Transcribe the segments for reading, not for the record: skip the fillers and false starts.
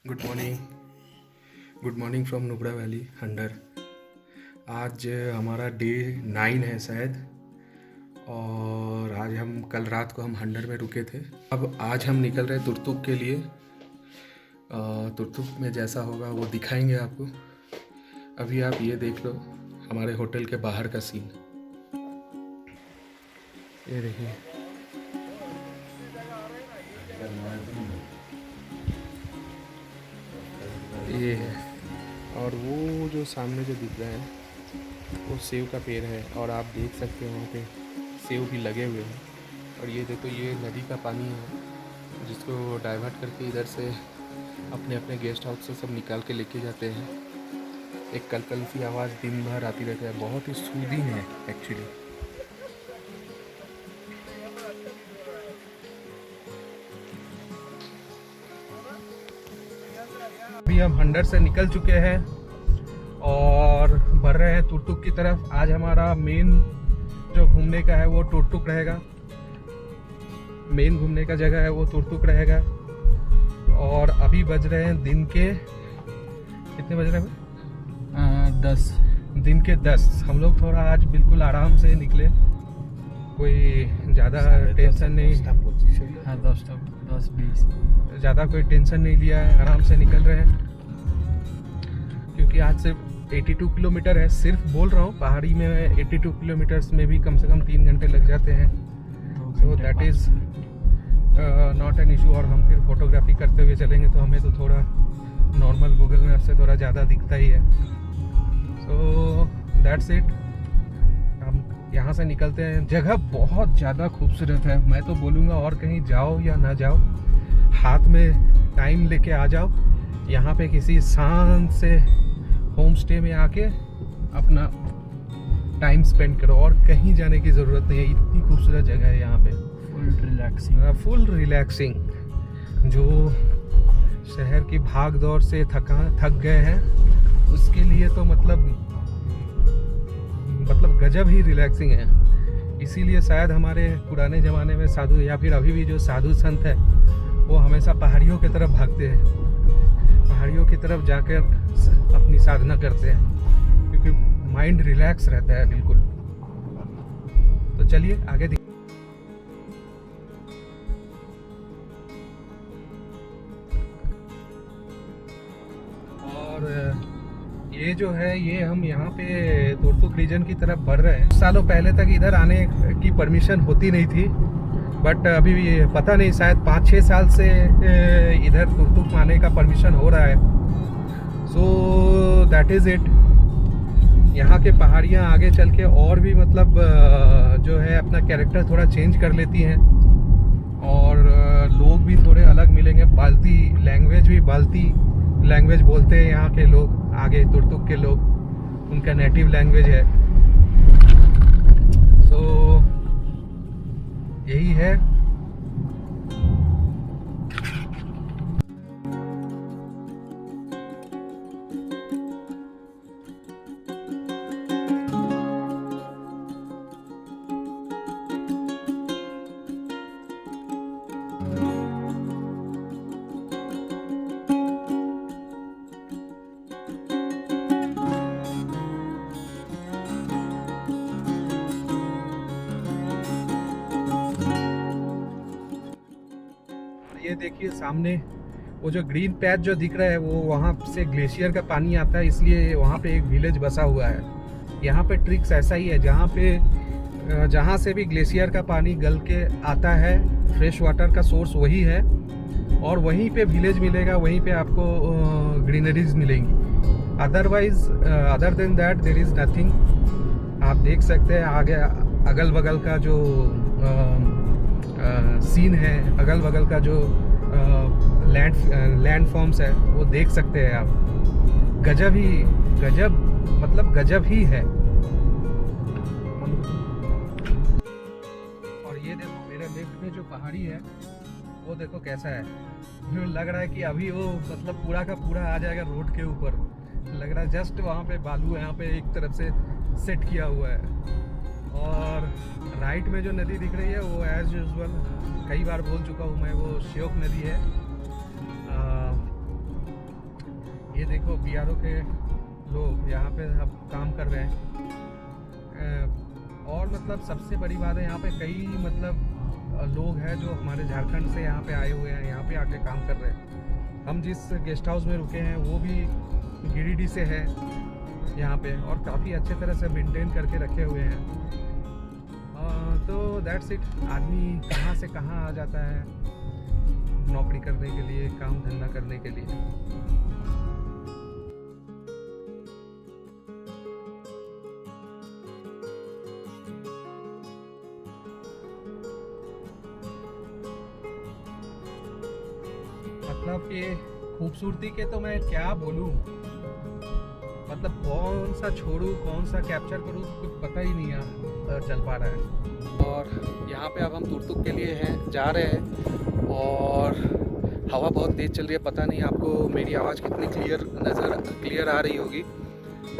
Good morning from Nubra valley hander. आज हमारा day 9 है शायद, और आज हम कल रात को हम हंडर में रुके थे। अब आज हम निकल रहे तुर्तुक के लिए। तुर्तुक में जैसा होगा वो दिखाएंगे आपको। अभी आप ये देख लो हमारे होटल के बाहर का सीन। ये देखिए, ये है। और वो जो सामने जो दिख रहा है वो सेव का पेड़ है, और आप देख सकते हो वहाँ पे सेव भी लगे हुए हैं। और ये देखो, ये नदी का पानी है जिसको डाइवर्ट करके इधर से अपने अपने गेस्ट हाउस से सब निकाल के लेके जाते हैं। एक कलकल सी आवाज़ दिन भर आती रहती है, बहुत ही सूदिंग है एक्चुअली। अभी हम हंडर से निकल चुके हैं और बढ़ रहे हैं तुर्तुक की तरफ। आज हमारा मेन जो घूमने का है वो तुर्तुक रहेगा। मेन घूमने का जगह है वो तुर्तुक रहेगा। और अभी बज रहे हैं दिन के कितने बज रहे हैं? 10। दिन के 10। हम लोग थोड़ा आज बिल्कुल आराम से निकले, कोई ज़्यादा टेंशन नहीं। 10-20 ज़्यादा कोई टेंशन नहीं लिया है, आराम से निकल रहे हैं। क्योंकि आज सिर्फ 82 किलोमीटर है। सिर्फ बोल रहा हूँ, पहाड़ी में 82 किलोमीटर्स में भी कम से कम 3 घंटे लग जाते हैं। So that is not an issue. और हम फिर फोटोग्राफी करते हुए चलेंगे तो हमें तो थोड़ा नॉर्मल गूगल मैप से थोड़ा ज़्यादा दिखता ही है। So that's it. हम यहाँ से निकलते हैं। जगह बहुत ज़्यादा खूबसूरत है। मैं तो बोलूँगा और कहीं जाओ या ना जाओ, हाथ में टाइम लेके आ जाओ। यहाँ पे किसी शांत से होम स्टे में आके अपना टाइम स्पेंड करो, और कहीं जाने की ज़रूरत नहीं है। इतनी खूबसूरत जगह है यहाँ पे, फुल रिलैक्सिंग। जो शहर की भाग दौड़ से थक गए हैं उसके लिए तो मतलब गजब ही रिलैक्सिंग है। इसीलिए शायद हमारे पुराने ज़माने में साधु, या फिर अभी भी जो साधु संत है, वो हमेशा पहाड़ियों की तरफ भागते हैं, पहाड़ियों की तरफ जाकर अपनी साधना करते हैं, क्योंकि माइंड रिलैक्स रहता है बिल्कुल। तो चलिए आगे और ये जो है, ये हम यहाँ पे तुर्तुक रीजन की तरफ बढ़ रहे हैं। सालों पहले तक इधर आने की परमिशन होती नहीं थी, बट अभी भी पता नहीं, शायद 5-6 साल से इधर तुर्तुक आने का परमिशन हो रहा है। So that is it. यहाँ के पहाड़ियाँ आगे चल के और भी मतलब जो है अपना कैरेक्टर थोड़ा चेंज कर लेती हैं, और लोग भी थोड़े अलग मिलेंगे। बाल्ती लैंग्वेज बोलते हैं यहाँ के लोग। आगे तुर्तुक के लोग, उनका नेटिव लैंग्वेज है। सो यही है। ये देखिए सामने वो जो ग्रीन पैच जो दिख रहा है, वो वहाँ से ग्लेशियर का पानी आता है, इसलिए वहाँ पे एक विलेज बसा हुआ है। यहाँ पे ट्रिक्स ऐसा ही है, जहाँ से भी ग्लेशियर का पानी गल के आता है, फ्रेश वाटर का सोर्स वही है, और वहीं पे विलेज मिलेगा, वहीं पे आपको ग्रीनरीज मिलेंगी। Otherwise other than that there is nothing. आप देख सकते हैं आगे अगल बगल का जो सीन है, अगल बगल का जो लैंड फॉर्म्स है, वो देख सकते हैं आप। गजब ही है। और ये देखो मेरे लेफ्ट में जो पहाड़ी है वो देखो कैसा है। मुझे लग रहा है कि अभी वो मतलब पूरा का पूरा आ जाएगा रोड के ऊपर। लग रहा है जस्ट वहाँ पे बालू यहाँ पे एक तरफ से सेट किया हुआ है। और राइट में जो नदी दिख रही है वो एज यूजुअल कई बार बोल चुका हूँ मैं, वो श्योक नदी है। ये देखो BRO के लोग यहाँ पे अब काम कर रहे हैं। और मतलब सबसे बड़ी बात है, यहाँ पे कई मतलब लोग हैं जो हमारे झारखंड से यहाँ पे आए हुए हैं, यहाँ पे आके काम कर रहे हैं। हम जिस गेस्ट हाउस में रुके हैं वो भी गिरिडीह से है यहाँ पे, और काफ़ी अच्छे तरह से मेंटेन करके रखे हुए हैं। तो दैट्स इट। आदमी कहाँ से कहाँ आ जाता है नौकरी करने के लिए, काम धंधा करने के लिए। मतलब ये खूबसूरती के तो मैं क्या बोलूँ, मतलब कौन सा छोड़ूं कौन सा कैप्चर करूं कुछ पता ही नहीं चल पा रहा है। और यहाँ पे अब हम तुर्तुक के लिए हैं, जा रहे हैं, और हवा बहुत तेज़ चल रही है। पता नहीं आपको मेरी आवाज़ कितनी क्लियर आ रही होगी,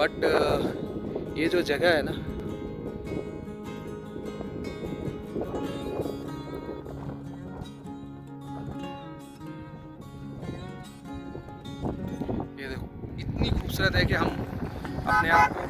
बट ये जो जगह है ना, ये देखो इतनी खूबसूरत है कि हम अपने आप को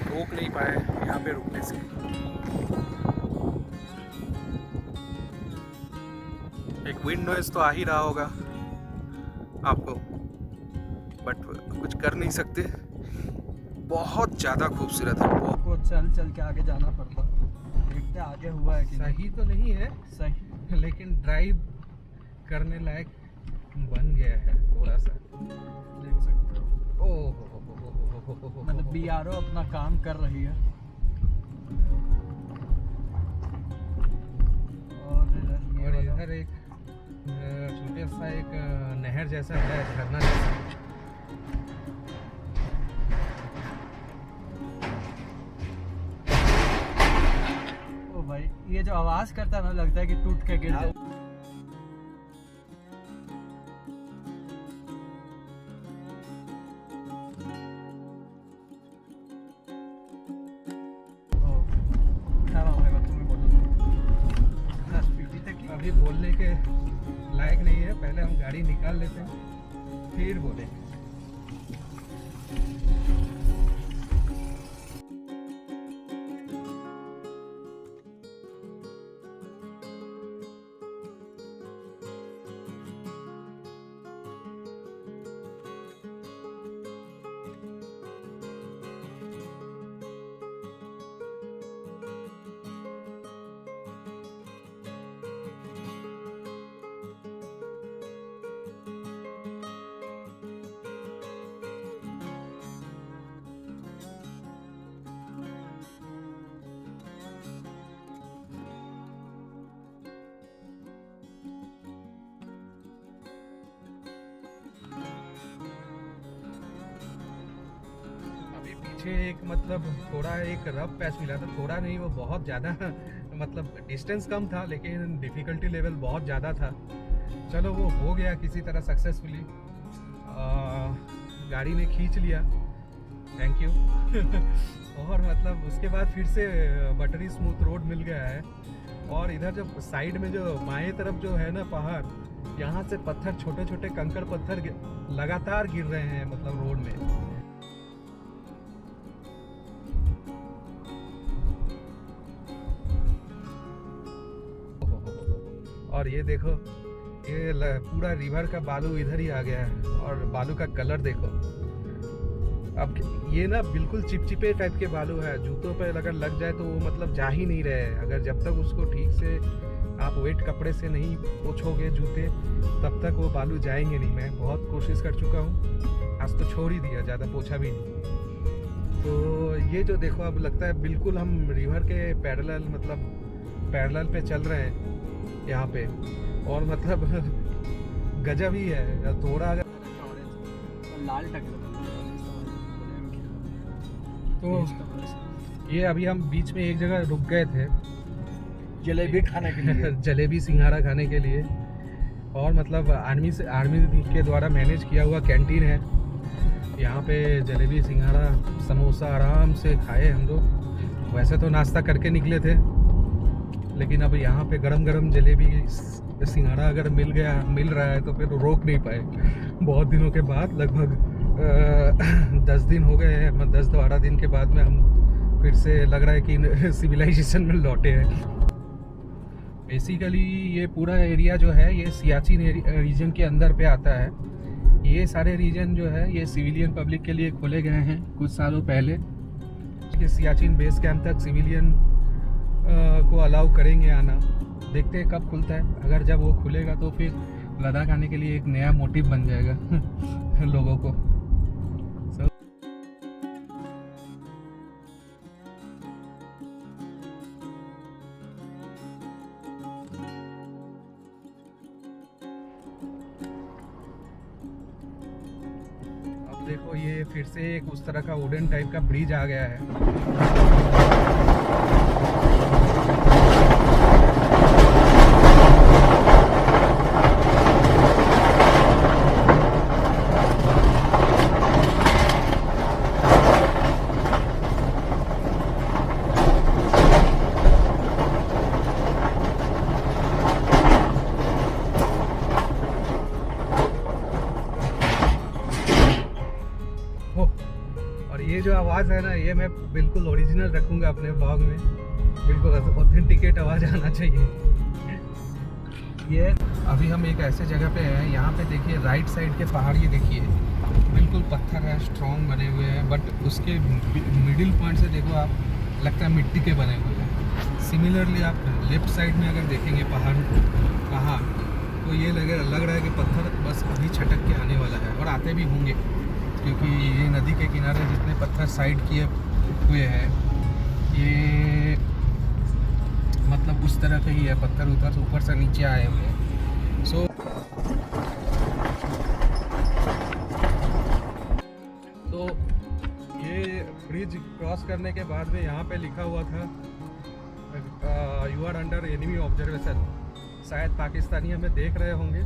रोक नहीं पाए यहाँ पे रुकने से। एक विंड नॉइज तो आ ही रहा होगा आपको, बट कुछ कर नहीं सकते, बहुत ज़्यादा खूबसूरत है। आपको चल चल के आगे जाना पड़ता, देखते आगे हुआ है कि सही तो नहीं है, सही, लेकिन ड्राइव करने लायक बन गया है थोड़ा सा, देख सकते हो। मतलब BRO अपना काम कर रही है। और इधर एक छोटे सा एक नहर जैसा है, झरना जैसा। ओ भाई, ये जो आवाज करता है ना, लगता है कि टूट के गिर जाए। अभी बोलने के लायक नहीं है, पहले हम गाड़ी निकाल लेते हैं फिर बोलेंगे। पीछे एक मतलब थोड़ा एक रफ पैच मिला था, थोड़ा नहीं वो बहुत ज़्यादा मतलब डिस्टेंस कम था लेकिन डिफ़िकल्टी लेवल बहुत ज़्यादा था। चलो वो हो गया किसी तरह सक्सेसफुली, गाड़ी ने खींच लिया, थैंक यू। और मतलब उसके बाद फिर से बटरी स्मूथ रोड मिल गया है। और इधर जब साइड में जो बाएं तरफ जो है ना पहाड़, यहाँ से पत्थर, छोटे छोटे कंकड़ पत्थर लगातार गिर रहे हैं मतलब रोड में। और ये देखो, ये पूरा रिवर का बालू इधर ही आ गया है, और बालू का कलर देखो। अब ये ना बिल्कुल चिपचिपे टाइप के बालू है, जूतों पे अगर लग जाए तो वो मतलब जा ही नहीं रहे। अगर जब तक उसको ठीक से आप वेट कपड़े से नहीं पोंछोगे जूते, तब तक वो बालू जाएंगे नहीं। मैं बहुत कोशिश कर चुका हूँ, आज तो छोड़ ही दिया, ज़्यादा पोंछा भी नहीं। तो ये जो देखो, अब लगता है बिल्कुल हम रिवर के पैरेलल पे चल रहे हैं यहाँ पे, और मतलब गजब ही है। थोड़ा अगर लाल तो ये अभी हम बीच में एक जगह रुक गए थे जलेबी खाने के लिए जलेबी सिंघाड़ा खाने के लिए। और मतलब आर्मी के द्वारा मैनेज किया हुआ कैंटीन है यहाँ पे। जलेबी सिंघाड़ा समोसा आराम से खाए हम लोग। वैसे तो नाश्ता करके निकले थे, लेकिन अब यहाँ पे गरम गरम जलेबी सिंघाड़ा अगर मिल रहा है तो फिर रोक नहीं पाए। बहुत दिनों के बाद, लगभग 10 दिन हो गए हैं, 10-12 दिन के बाद में हम फिर से लग रहा है कि सिविलाइजेशन में लौटे हैं। बेसिकली ये पूरा एरिया जो है ये सियाचिन रीजन के अंदर पे आता है। ये सारे रीजन जो है ये सिविलियन पब्लिक के लिए खोले गए हैं कुछ सालों पहले। कि सियाचिन बेस कैंप तक सिविलियन को अलाउ करेंगे आना। देखते हैं कब खुलता है। अगर जब वो खुलेगा तो फिर लद्दाख आने के लिए एक नया मोटिव बन जाएगा लोगों को। अब देखो ये फिर से एक उस तरह का वुडन टाइप का ब्रिज आ गया है। और ये जो आवाज़ है ना ये मैं बिल्कुल ओरिजिनल रखूँगा अपने ब्लॉग में। बिल्कुल ऑथेंटिकेट आवाज़ आना चाहिए। ये अभी हम एक ऐसे जगह पे हैं, यहाँ पे देखिए राइट साइड के पहाड़ ये देखिए बिल्कुल पत्थर है, स्ट्रॉन्ग बने हुए हैं, बट उसके मिडिल पॉइंट से देखो आप लगता है मिट्टी के बने हुए हैं। सिमिलरली आप लेफ्ट साइड में अगर देखेंगे पहाड़ तो ये लग रहा है कि पत्थर बस अभी छटक के आने वाला है, और आते भी होंगे क्योंकि ये नदी के किनारे जितने पत्थर साइड किए हुए हैं ये मतलब उस तरह के ही है, पत्थर उधर ऊपर से नीचे आए हुए हैं। सो तो ये ब्रिज क्रॉस करने के बाद में यहाँ पे लिखा हुआ था you are under enemy observation. शायद पाकिस्तानी हमें देख रहे होंगे।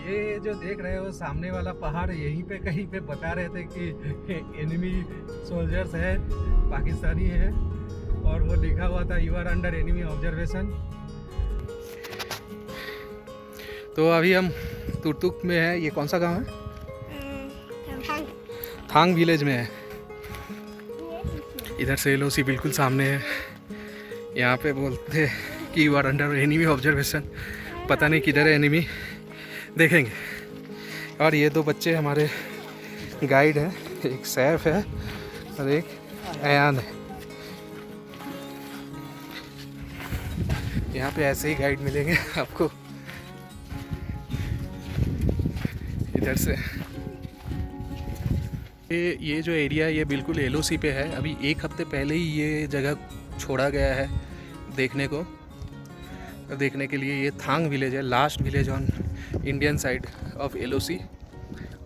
ये जो देख रहे हो सामने वाला पहाड़ यहीं पे कहीं पे बता रहे थे कि एनिमी सोल्जर्स है, पाकिस्तानी है, और वो लिखा हुआ था you are under enemy observation. तो अभी हम तुर्तुक में है। ये कौन सा गांव है? थांग विलेज में है। इधर से एलओसी बिल्कुल सामने है। यहाँ पे बोलते हैं कि you are under enemy observation. पता नहीं किधर है एनिमी, देखेंगे। और ये दो बच्चे हमारे गाइड हैं, एक सैफ है और एक अयान है। यहाँ पे ऐसे ही गाइड मिलेंगे आपको इधर से। ये जो एरिया है ये बिल्कुल एलओसी पे है। अभी एक हफ्ते पहले ही ये जगह छोड़ा गया है देखने के लिए। ये थांग विलेज है, last village on Indian side of LOC.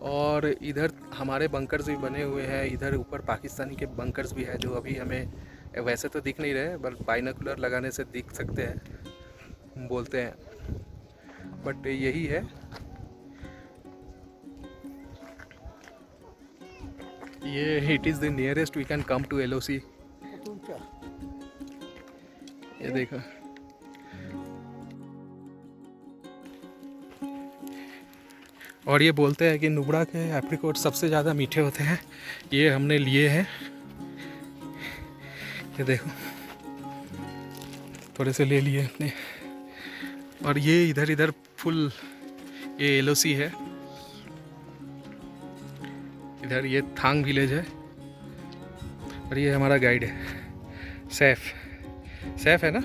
और इधर हमारे बंकर्स भी बने हुए हैं। इधर ऊपर पाकिस्तानी के बंकर्स भी है जो अभी हमें वैसे तो दिख नहीं रहे, बट बाइनोकुलर लगाने से दिख सकते हैं बोलते हैं, बट यही है। ये it is the nearest we can come to LOC. ये देखो, और ये बोलते हैं कि नुब्रा के एप्रिकॉट सबसे ज़्यादा मीठे होते हैं। ये हमने लिए हैं, ये देखो थोड़े से ले लिए अपने। और ये इधर फुल ये एलओसी है। इधर ये थांग विलेज है। और ये हमारा गाइड है सैफ है ना।